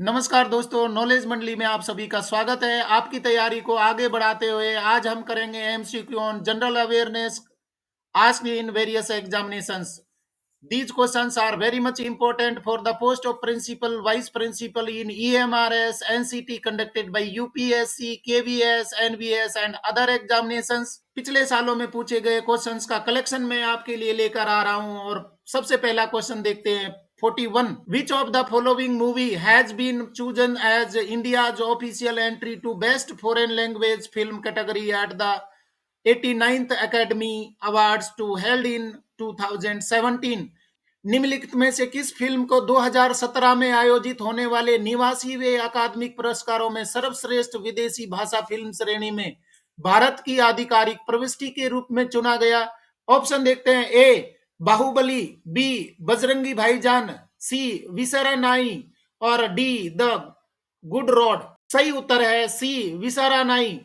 नमस्कार दोस्तों, नॉलेज मंडली में आप सभी का स्वागत है। आपकी तैयारी को आगे बढ़ाते हुए आज हम करेंगे MCQ on general awareness asked in various examinations. These questions are very much important for the post of principal, vice principal in EMRS, NCT conducted by UPSC, KVS, NVS and other examinations. पिछले सालों में पूछे गए questions का collection मैं आपके लिए लेकर आ रहा हूं और सबसे पहला क्वेश्चन देखते हैं 41. Which of the following movie has been chosen as India's official entry to Best Foreign Language Film category at the 89th Academy Awards to held in 2017? निम्नलिखित में से किस फिल्म को 2017 में आयोजित होने वाले निवासी अकादमिक पुरस्कारों में सर्वश्रेष्ठ विदेशी भाषा फिल्म श्रेणी में भारत की आधिकारिक प्रविष्टि के रूप में चुना गया? ऑप्शन देखते हैं। ए बाहुबली, बी बजरंगी भाईजान, सी विसरा नाई और डी द गुड रॉड। सही उत्तर है सी विसरा नाई।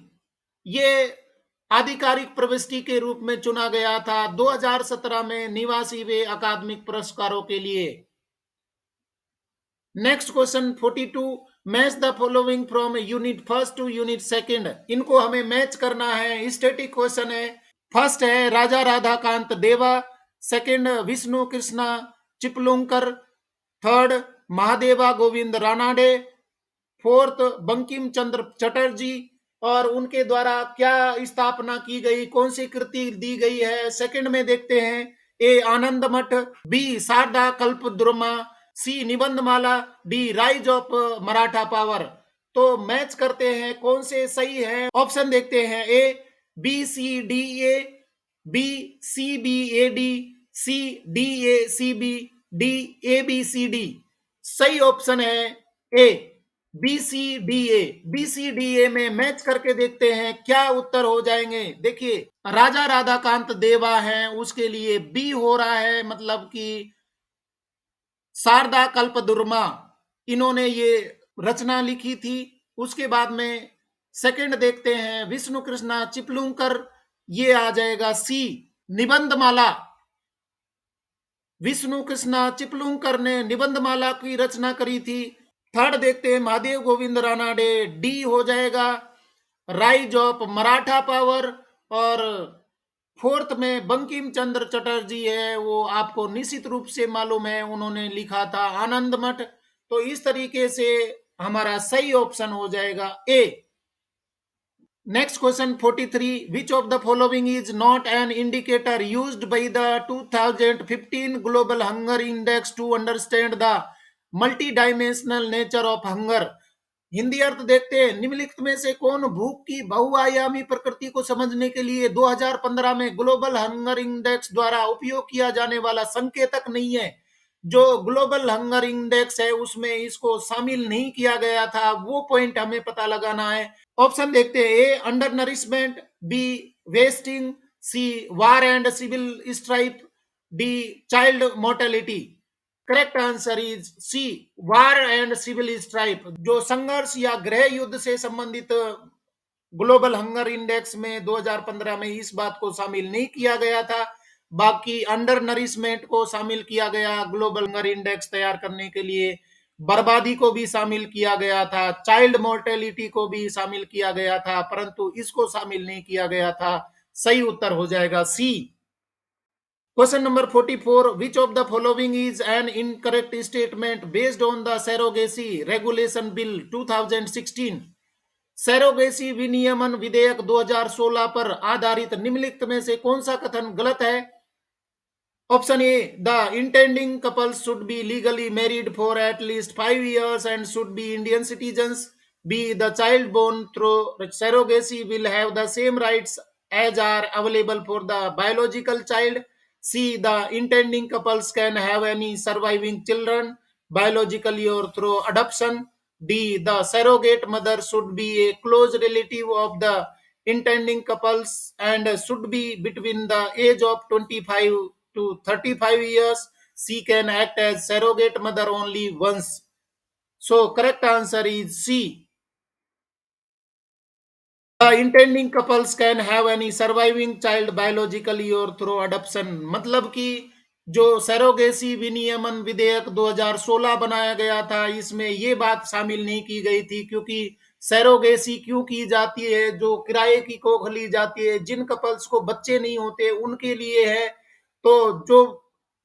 ये आधिकारिक प्रविष्टि के रूप में चुना गया था 2017 में निवासी अकादमिक पुरस्कारों के लिए। Next question 42. Match the following from unit first to unit second. इनको हमें मैच करना है, स्टैटिक क्वेश्चन है। फर्स्ट है Raja Radhakanta Deva, second Vishnu Krishna Chiplunkar, third Mahadeva Govind Ranade, fourth Bankim Chandra Chatterjee और उनके द्वारा क्या स्थापना की गई, कौन सी कृति दी गई है। सेकंड में देखते हैं। A Anand Math, B Sharada Kalpadruma, C Nibandhmala, D rise of Maratha power. तो मैच करते हैं कौन से सही है। ऑप्शन देखते हैं। A B C D A, B C B A D, C D A C B, D A B C D. सही ऑप्शन है ए बीसीडीए। बीसीडीए में मैच करके देखते हैं क्या उत्तर हो जाएंगे। देखिए राजा राधाकांत देवा हैं, उसके लिए बी हो रहा है, मतलब कि शारदा कल्पद्रुमा इन्होंने ये रचना लिखी थी। उसके बाद में सेकंड देखते हैं विष्णु कृष्णा चिपलुंकर, ये आ जाएगा सी निबंधमाला। विष्णु कृष्णा चिपलुंकर ने निबंधमाला की रचना करी थी। थर्ड देखते हैं महादेव गोविंद रानाडे, डी हो जाएगा राइज ऑफ मराठा पावर। और फोर्थ में बंकिम चंद्र चटर्जी है, वो आपको निश्चित रूप से मालूम है, उन्होंने लिखा था आनंद मठ। तो इस तरीके से हमारा सही ऑप्शन हो जाएगा A. Next question 43. Which of the following is not an indicator used by the 2015 global hunger index to understand the multi dimensional nature of hunger. Hindi अर्थ देखते हैं। निम्नलिखित में से कौन भूख की बहुआयामी प्रकृति को समझने के लिए 2015 में ग्लोबल हंगर इंडेक्स द्वारा उपयोग किया जाने वाला संकेतक नहीं है। जो ग्लोबल हंगर इंडेक्स है उसमें इसको शामिल नहीं किया गया था, वो पॉइंट हमें पता लगाना है। ऑप्शन देखते हैं। A under nourishment, B wasting, C war and civil strife, D child mortality. Correct answer is C war and civil strife. जो संघर्ष या गृह युद्ध से संबंधित ग्लोबल हंगर इंडेक्स में 2015 में इस बात को शामिल नहीं किया गया था। बाकी अंडर नरिशमेंट को शामिल किया गया, ग्लोबल हंगर इंडेक्स तैयार करने के लिए बर्बादी को भी शामिल किया गया था, चाइल्ड मोर्टेलिटी को भी शामिल किया गया था, परंतु इसको शामिल नहीं किया गया था। सही उत्तर हो जाएगा C. Question number 44. Which of the following is an incorrect statement based on the surrogacy regulation bill 2016? Surrogacy विनियमन विधेयक 2016 पर आधारित निम्नलिखित में से कौन सा कथन गलत है। Option A the intending couples should be legally married for at least 5 years and should be Indian citizens. B the child born through surrogacy will have the same rights as are available for the biological child. C. The intending couples can have any surviving children biologically or through adoption. D. The surrogate mother should be a close relative of the intending couples and should be between the age of 25 to 35 years. She can act as surrogate mother only once. So correct answer is C. The intending couples can have any surviving child biologically or through adoption। मतलब कि जो surrogacy विनियमन विधेयक 2016 बनाया गया था, इसमें ये बात शामिल नहीं की गई थी, क्योंकि सरोगेसी क्यों की जाती है, जो किराए की कोख ली जाती है, जिन कपल्स को बच्चे नहीं होते उनके लिए है। तो जो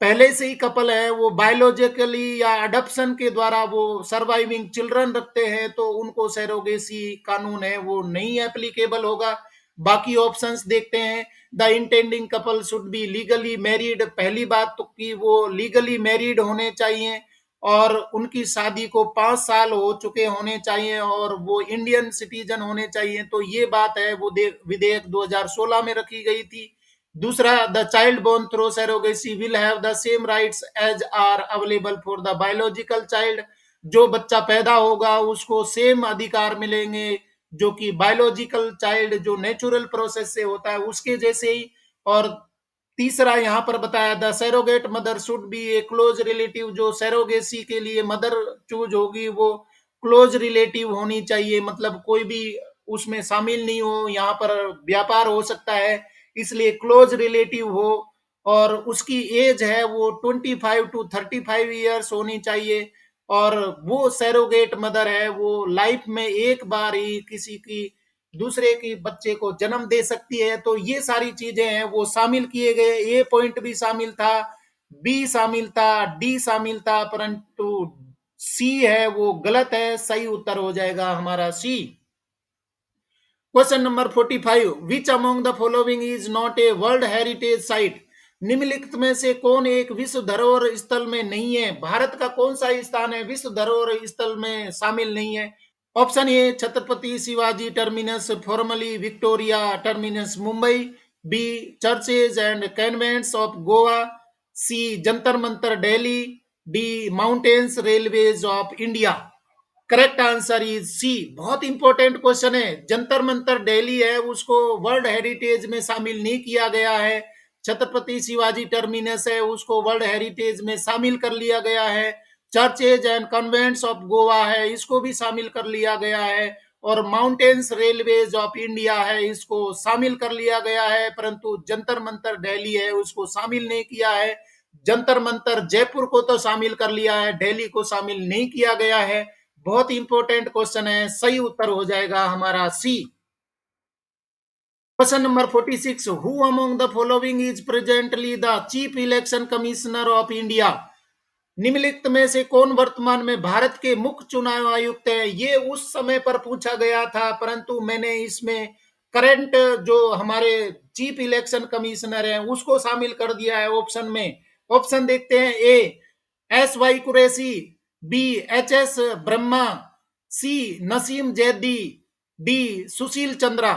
पहले से ही कपल है वो बायोलॉजिकली या अडॉप्शन के द्वारा वो सर्वाइविंग चिल्ड्रन रखते हैं, तो उनको सरोगेसी कानून है वो नहीं एप्लीकेबल होगा। बाकी ऑप्शंस देखते हैं। The intending couple should be legally married, पहली बात तो कि वो लीगली मैरिड होने चाहिए और उनकी शादी को 5 साल हो चुके होने चाहिए और वो इंडियन सिटीजन होने चाहिए। तो ये बात है वो विधेयक 2016 में रखी गई थी। दूसरा, the child born through surrogacy will have the same rights as are available for the biological child, जो बच्चा पैदा होगा उसको सेम अधिकार मिलेंगे जो कि बायोलॉजिकल चाइल्ड जो नेचुरल प्रोसेस से होता है उसके जैसे ही। और तीसरा यहाँ पर बताया, the surrogate mother should be A close relative, जो सैरोगेसी के लिए मदर चूज होगी वो क्लोज रिलेटिव होनी चाहिए, मतलब कोई भी उसमें शामिल नहीं हो, यहाँ पर व्यापार हो सकता है, इसलिए क्लोज रिलेटिव हो। और उसकी एज है वो 25 to 35 ईयर्स होनी चाहिए। और वो सैरोगेट मदर है वो लाइफ में एक बार ही किसी की दूसरे की बच्चे को जन्म दे सकती है। तो ये सारी चीजें हैं वो शामिल किए गए। ए पॉइंट भी शामिल था, बी शामिल था, डी शामिल था, परंतु सी है वो गलत है। सही उत्तर हो जाएगा हमारा C. Question number 45, which among the following is not a world heritage site, निम्नलिखित में से कौन एक विश्व धरोहर स्थल में नहीं है। भारत का कौन सा स्थान है विश्व धरोहर स्थल में शामिल नहीं है। Option A Chhatrapati Shivaji terminus formerly Victoria terminus Mumbai, B churches and convents of Goa, C Jantar Mantar Delhi, D mountains railways of India. Correct answer is C. बहुत इंपॉर्टेंट क्वेश्चन है। जंतर मंतर दिल्ली है उसको वर्ल्ड हेरिटेज में शामिल नहीं किया गया है। छत्रपति शिवाजी टर्मिनस है उसको वर्ल्ड हेरिटेज में शामिल कर लिया गया है। Churches and convents of Goa है इसको भी शामिल कर लिया गया है। और माउंटेन्स रेलवेज ऑफ इंडिया है इसको शामिल कर लिया गया है, परंतु जंतर मंतर दिल्ली है उसको शामिल नहीं किया है। जंतर मंतर जयपुर को तो शामिल कर लिया है, दिल्ली को शामिल नहीं किया गया है। बहुत इंपॉर्टेंट क्वेश्चन है। सही उत्तर हो जाएगा हमारा C. Question number 46, who among the following is presently the chief election commissioner of India, निम्नलिखित में से कौन वर्तमान में भारत के मुख्य चुनाव आयुक्त है। ये उस समय पर पूछा गया था, परंतु मैंने इसमें करंट जो हमारे चीफ इलेक्शन कमिश्नर हैं उसको शामिल कर दिया है ऑप्शन में। ऑप्शन देखते हैं। A S Y Quraishi, B H S Brahma, C Naseem Zaidi, D Sushil Chandra.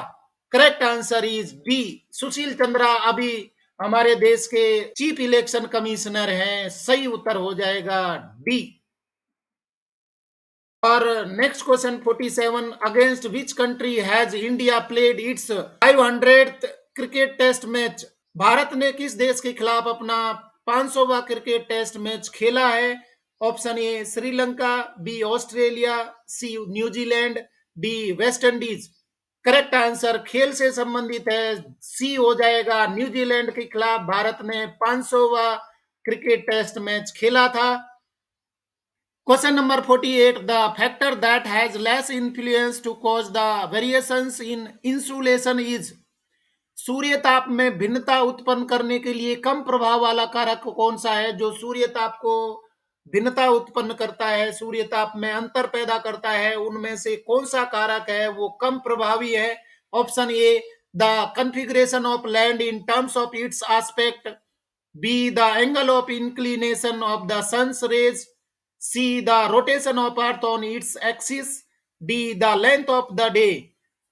Correct answer is B, Sushil Chandra अभी हमारे देश के चीफ इलेक्शन कमिश्नर हैं। सही उत्तर हो जाएगा डी। और next question 47, against which country has India played its 500th cricket test match, Bharat ने किस देश के खिलाफ अपना 500वां क्रिकेट टेस्ट मैच खेला है। Option A Sri Lanka, B Australia, C New Zealand, D West Indies. Correct answer खेल से संबंधित है, सी हो जाएगा। न्यूजीलैंड के खिलाफ भारत ने 500वां क्रिकेट टेस्ट मैच खेला था। Question number 48, the factor that has less influence to cause the variations in insolation is, सूर्य ताप में भिन्नता उत्पन्न करने के लिए कम प्रभाव वाला कारक कौन सा है जो सूर्य ताप को भिन्नता उत्पन्न करता है, सूर्य ताप में अंतर पैदा करता है, उनमें से कौन सा कारक है वो कम प्रभावी है। Option A the configuration of land in terms of its aspect, B the angle of inclination of the sun's rays, C the rotation of earth on its axis, D the length of the day.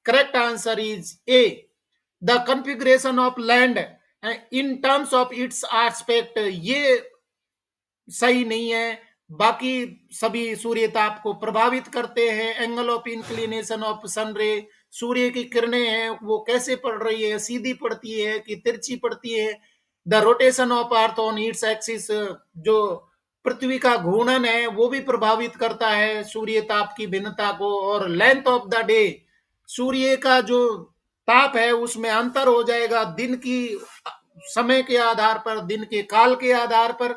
Correct answer is A the configuration of land in terms of its aspect, ये सही नहीं है। बाकी सभी सूर्य ताप को प्रभावित करते हैं। एंगल ऑफ इंक्लिनेशन ऑफ सन रे, सूर्य की किरणें हैं वो कैसे पड़ रही है, सीधी पड़ती है कि तिरछी पड़ती है। The rotation of earth on its axis, जो पृथ्वी का घूर्णन है वो भी प्रभावित करता है सूर्य ताप की भिन्नता को। और लेंथ ऑफ द डे, सूर्य का जो ताप है उसमें अंतर हो जाएगा दिन की समय के आधार पर, दिन के काल के आधार पर,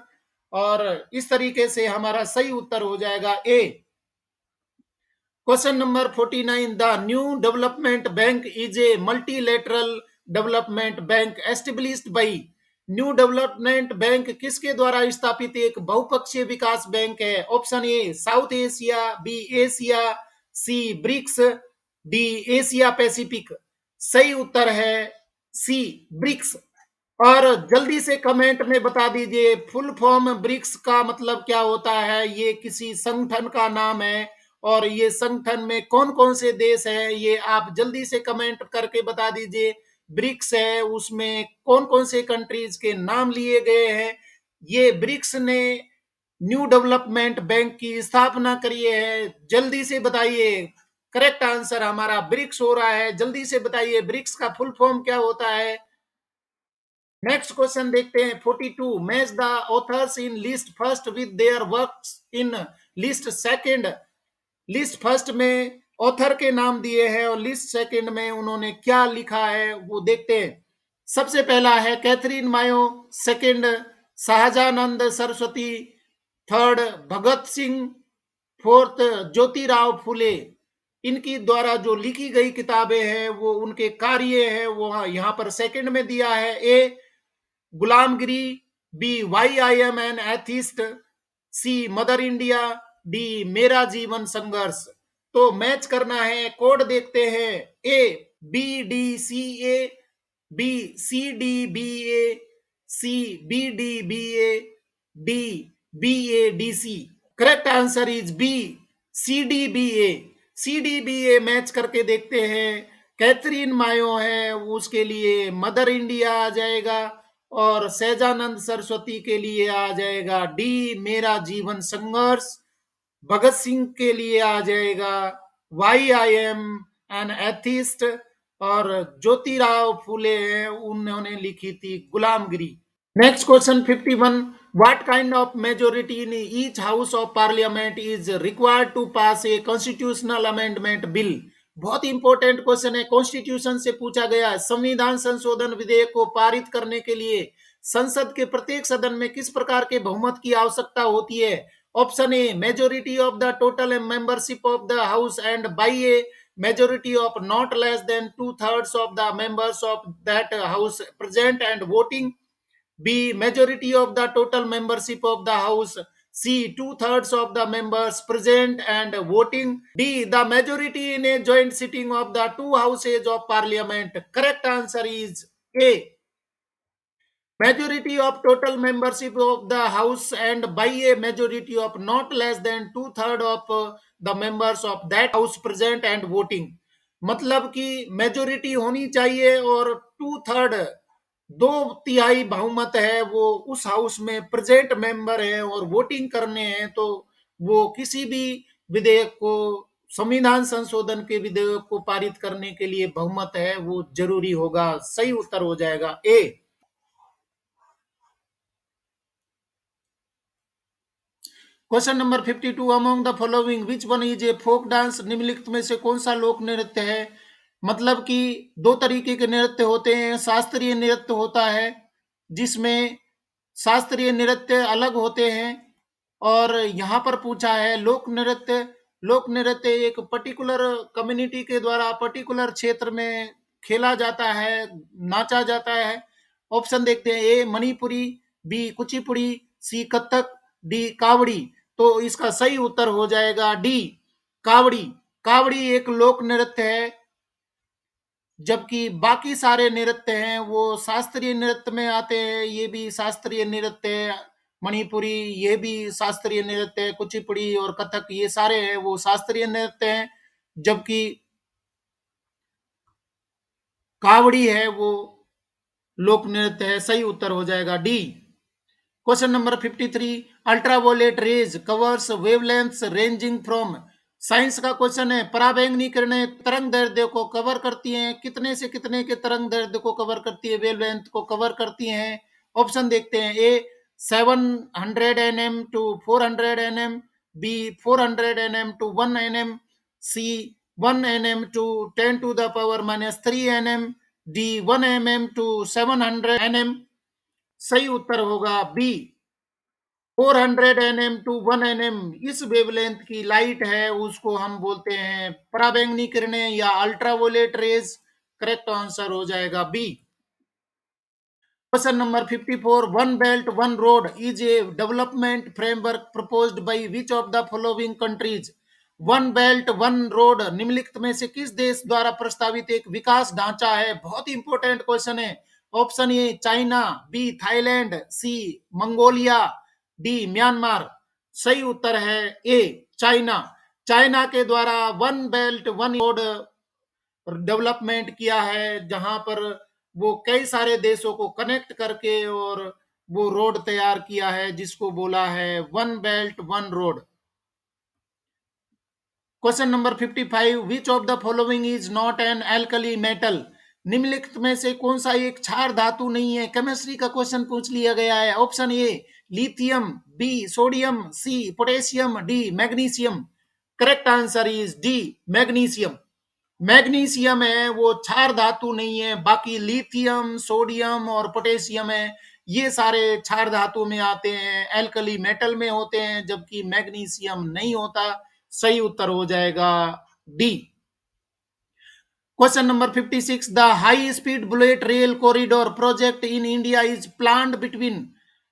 और इस तरीके से हमारा सही उत्तर हो जाएगा A. Question number 49, the new development bank is a multilateral development bank established by. New development bank किसके द्वारा स्थापित एक बहुपक्षीय विकास बैंक है? Option A South Asia, B Asia, C BRICS, D Asia Pacific. सही उत्तर है सी ब्रिक्स। और जल्दी से कमेंट में बता दीजिए फुल फॉर्म ब्रिक्स का मतलब क्या होता है। ये किसी संगठन का नाम है, और ये संगठन में कौन कौन से देश हैं ये आप जल्दी से कमेंट करके बता दीजिए। ब्रिक्स है, उसमें कौन कौन से कंट्रीज के नाम लिए गए हैं। ये ब्रिक्स ने न्यू डेवलपमेंट बैंक की स्थापना करी है। जल्दी से बताइए, करेक्ट आंसर हमारा ब्रिक्स हो रहा है। जल्दी से बताइए ब्रिक्स का फुल फॉर्म क्या होता है। नेक्स्ट क्वेश्चन देखते हैं 42, match the author's in list first with their works in list second. List first में ऑथर के नाम दिए हैं और लिस्ट सेकंड में उन्होंने क्या लिखा है वो देखते हैं। सबसे पहला है कैथरीन मायो, second Sahajanand Saraswati, third Bhagat Singh, fourth Jyotirao Phule. इनकी द्वारा जो लिखी गई किताबें हैं वो उनके कार्य हैं वो यहाँ पर सेकंड में दिया है। A Gulamgiri, B why I am an atheist, C Mother India, D Mera Jeevan संघर्ष। तो मैच करना है, कोड देखते हैं। A B D C A, B C D B A, C B D B A, D B A D C. Correct answer is B C D B A. C D B A match करके देखते हैं। Catherine मायो है उसके लिए mother India आ जाएगा, और सहजानंद सरस्वती के लिए आ जाएगा डी मेरा जीवन संघर्ष। भगत सिंह के लिए आ जाएगा why I am an atheist, और ज्योतिराव फुले हैं उन्होंने लिखी थी Gulamgiri. Next question 51, what kind of majority in each house of parliament is required to pass a constitutional amendment bill. बहुत इंपॉर्टेंट क्वेश्चन है, कॉन्स्टिट्यूशन से पूछा गया है। संविधान संशोधन विधेयक को पारित करने के लिए संसद के प्रत्येक सदन में किस प्रकार के बहुमत की आवश्यकता होती है? Option A majority of the total membership of the house and by A majority of not less than 2/3 of the members of that house present and voting. B majority of the total membership of the house. C 2/3 of the members present and voting. D the majority in a joint sitting of the two houses of parliament. Correct answer is A. Majority of total membership of the house and by a majority of not less than 2/3 of the members of that house present and voting. मतलब कि majority होनी चाहिए और 2/3 दो तिहाई बहुमत है वो उस हाउस में प्रेजेंट मेंबर है और वोटिंग करने हैं, तो वो किसी भी विधेयक को, संविधान संशोधन के विधेयक को पारित करने के लिए बहुमत है वो जरूरी होगा। सही उत्तर हो जाएगा A. Question number 52, among the following which one is a folk dance. निम्नलिखित में से कौन सा लोक नृत्य है? मतलब कि दो तरीके के नृत्य होते हैं। शास्त्रीय नृत्य होता है जिसमें शास्त्रीय नृत्य अलग होते हैं, और यहाँ पर पूछा है लोक नृत्य। लोक नृत्य एक पर्टिकुलर कम्युनिटी के द्वारा पर्टिकुलर क्षेत्र में खेला जाता है, नाचा जाता है। ऑप्शन देखते हैं। ए मणिपुरी, बी कुचिपुड़ी, सी कथक, डी कावड़ी। तो इसका सही उत्तर हो जाएगा डी कावड़ी। कावड़ी एक लोक नृत्य है, जबकि बाकी सारे नृत्य हैं वो शास्त्रीय नृत्य में आते हैं। ये भी शास्त्रीय नृत्य है, मणिपुरी ये भी शास्त्रीय नृत्य है, कुचिपुड़ी और कथक ये सारे हैं वो शास्त्रीय नृत्य हैं, जबकि कावड़ी है वो लोक नृत्य है। सही उत्तर हो जाएगा D. Question number 53, ultraviolet rays covers wavelengths ranging from. Science का क्वेश्चन है, पराबैंगनी किरणें तरंग दैर्ध्य को कवर करती हैं, कितने से कितने के तरंग दैर्ध्य को कवर करती है, वेवलेंथ को कवर करती हैं। ऑप्शन देखते हैं। A 700 nm to 400 nm, B 400 nm to 1 nm, C 1 nm to 10 to the power -3 nm, D 1 mm to 700 nm। सही उत्तर होगा बी। 400 nm टू 1 nm इस वेवलेंथ की लाइट है, उसको हम बोलते हैं पराबैंगनी किरणें या अल्ट्रावोलेट रेज। करेक्ट आंसर हो जाएगा B. Question number 54. One Belt, One Road is a development framework proposed by which of the following countries? One belt one road निम्नलिखित में से किस देश द्वारा प्रस्तावित एक विकास ढांचा है? बहुत ही इंपॉर्टेंट क्वेश्चन है। Option A China, B Thailand, C Mongolia, D Myanmar. सही उत्तर है ए चाइना। चाइना के द्वारा one belt one road development किया है, जहां पर वो कई सारे देशों को कनेक्ट करके और वो रोड तैयार किया है, जिसको बोला है one belt one road. Question number 55। Which of the following is not N alkali metal? निम्नलिखित में से कौन सा एक क्षार धातु नहीं है? केमिस्ट्री का क्वेश्चन पूछ लिया गया है। Option A lithium, B sodium, C potassium, D magnesium. Correct answer is D magnesium. Magnesium है वो क्षार धातु नहीं है, बाकी लिथियम, सोडियम और पोटेशियम है, ये सारे क्षार धातु में आते हैं, एल्कली मेटल में होते हैं, जबकि मैग्नीशियम नहीं होता। सही उत्तर हो जाएगा D. Question number 56। The high speed bullet rail corridor project in India is planned between?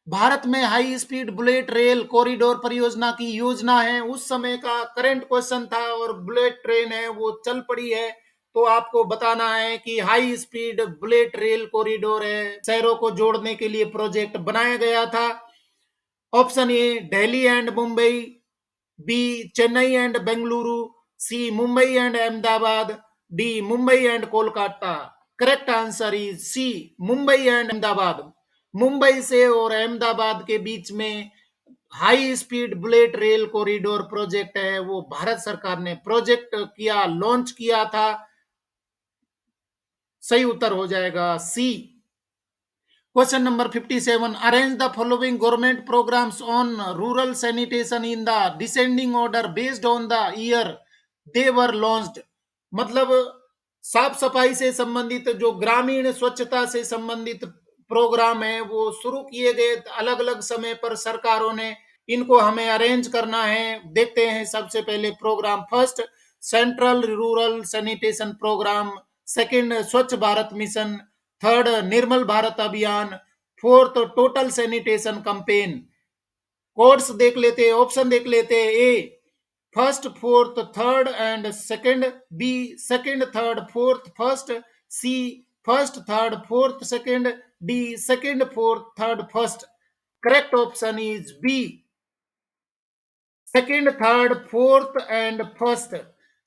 Bharat में high speed bullet rail corridor परियोजना की योजना है, उस समय का करंट क्वेश्चन था और बुलेट ट्रेन है वो चल पड़ी है, तो आपको बताना है कि high speed bullet rail corridor है, शहरों को जोड़ने के लिए प्रोजेक्ट बनाया गया था। Option A Delhi and Mumbai, B Chennai and Bengaluru, C Mumbai and Ahmedabad, D Mumbai and Kolkata. Correct answer is C Mumbai and Ahmedabad. Mumbai से और अहमदाबाद के बीच में high speed bullet rail corridor project है, वो भारत सरकार ने प्रोजेक्ट किया, लॉन्च किया था। सही उत्तर हो जाएगा C. Question number 57। Arrange the following government programmes on rural sanitation in the descending order based on the year they were launched. मतलब साफ सफाई से संबंधित जो ग्रामीण स्वच्छता से संबंधित प्रोग्राम है वो शुरू किए गए अलग अलग समय पर सरकारों ने, इनको हमें अरेंज करना है। देखते हैं सबसे पहले programme. First central rural sanitation programme, second Swachh Bharat mission, third Nirmal Bharat Abhiyan, fourth total sanitation campaign. Codes देख लेते, ऑप्शन देख लेते। A first fourth third and second, B second third fourth first, C first third fourth second, D second fourth third first. Correct option is B second third fourth and first.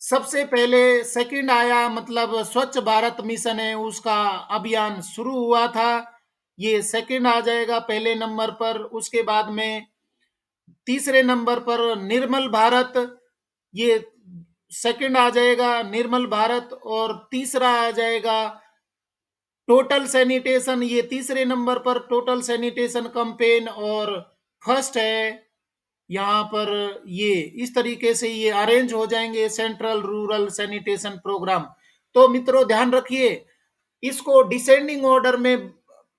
सबसे पहले second आया, मतलब स्वच्छ Bharat mission है उसका अभियान शुरू हुआ था, ये सेकंड आ जाएगा पहले नंबर पर। उसके बाद में तीसरे नंबर पर निर्मल भारत, ये सेकंड आ जाएगा निर्मल भारत। और तीसरा आ जाएगा टोटल सैनिटेशन, ये तीसरे नंबर पर टोटल सैनिटेशन कैंपेन। और फर्स्ट है यहाँ पर, ये इस तरीके से ये अरेंज हो जाएंगे सेंट्रल रूरल सैनिटेशन प्रोग्राम। तो मित्रों ध्यान रखिए, इसको डिसेंडिंग ऑर्डर में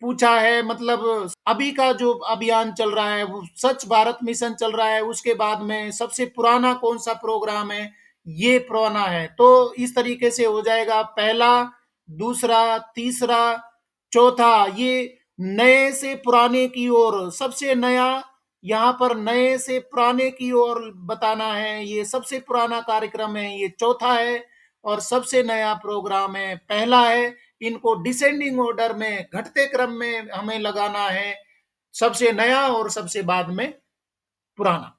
पूछा है, मतलब अभी का जो अभियान चल रहा है वो स्वच्छ भारत मिशन चल रहा है, उसके बाद में सबसे पुराना कौन सा प्रोग्राम है, ये पुराना है। तो इस तरीके से हो जाएगा पहला, दूसरा, तीसरा, चौथा, ये नए से पुराने की ओर। सबसे नया यहाँ पर नए से पुराने की ओर बताना है, ये सबसे पुराना कार्यक्रम है, ये चौथा है। और सबसे नया प्रोग्राम है पहला है। इनको डिसेंडिंग ऑर्डर में घटते क्रम में हमें लगाना है, सबसे नया और सबसे बाद में पुराना।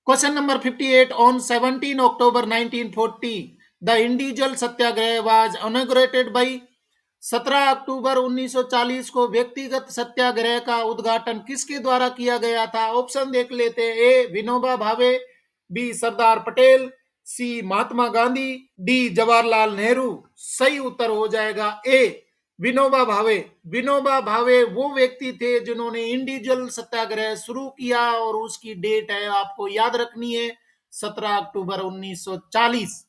Question number 58। On 17 October 1940 the individual Satyagraha was inaugurated bye? 17 अक्टूबर 1940 को व्यक्तिगत सत्याग्रह का उद्घाटन किसके द्वारा किया गया था? ऑप्शन देख लेते हैं। ए विनोबा भावे, बी सरदार पटेल, सी महात्मा गांधी, डी जवाहरलाल नेहरू। सही उत्तर हो जाएगा ए विनोबा भावे। विनोबा भावे वो व्यक्ति थे जिन्होंने इंडिविजुअल सत्याग्रह शुरू किया, और उसकी डेट है आपको याद रखनी है 17 अक्टूबर 1940।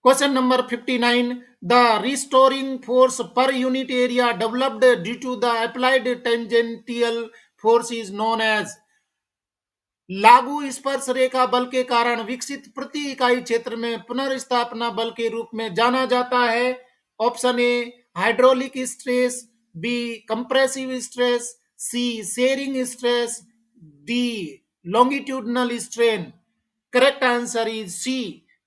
Question number 59. The restoring force per unit area developed due to the applied tangential force is known as. लागू स्पर्श रेखा बल के कारण विकसित प्रति इकाई क्षेत्र में पुनर्स्थापना बल के रूप में जाना जाता है. Option A hydraulic stress, B compressive stress, C shearing stress, D longitudinal strain. Correct answer is C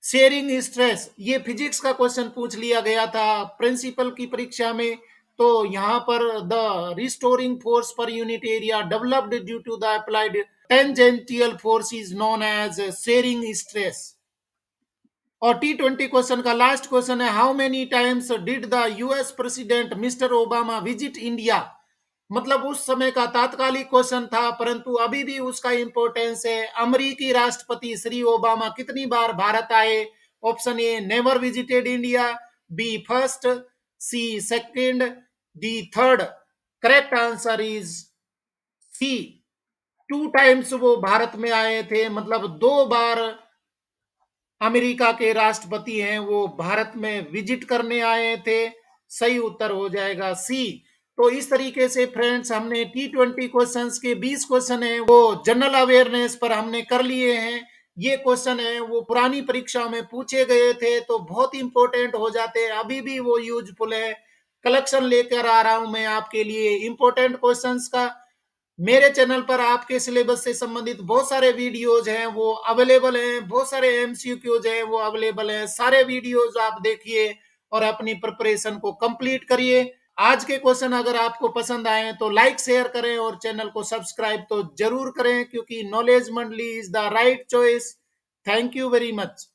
shearing stress. ये फिजिक्स का क्वेश्चन पूछ लिया गया था प्रिंसिपल की परीक्षा में. तो यहाँ पर the restoring force per unit area developed due to the applied tangential force is known as shearing stress. और T20 क्वेश्चन का लास्ट क्वेश्चन है, how many times did the US president mister Obama visit India. मतलब उस समय का तात्कालिक question था, परंतु अभी भी उसका इंपॉर्टेंस है. अमेरिकी राष्ट्रपति श्री ओबामा कितनी बार भारत आए. Option A never visited India, B first, C second, D third. Correct answer is C 2 times वो भारत में आए थे. मतलब 2 बार अमेरिका के राष्ट्रपति हैं वो भारत में विजिट करने आए थे. सही उत्तर हो जाएगा सी. तो इस तरीके से फ्रेंड्स हमने T20 क्वेश्चंस के 20 क्वेश्चन है वो जनरल अवेयरनेस पर हमने कर लिए हैं. ये क्वेश्चन है वो पुरानी परीक्षा में पूछे गए थे तो बहुत इंपॉर्टेंट हो जाते हैं, अभी भी वो यूजफुल है. कलेक्शन लेकर आ रहा हूं मैं आपके लिए इंपॉर्टेंट क्वेश्चंस का. मेरे चैनल पर आपके सिलेबस से संबंधित बहुत सारे वीडियोज हैं वो अवेलेबल हैं, बहुत सारे एमसीक्यूज हैं वो अवेलेबल हैं. सारे वीडियोज आप देखिए और अपनी प्रिपरेशन को कंप्लीट करिए. आज के क्वेश्चन अगर आपको पसंद आए तो लाइक शेयर करें और चैनल को सब्सक्राइब तो जरूर करें, क्योंकि नॉलेज मंडली is the right choice. Thank you very much.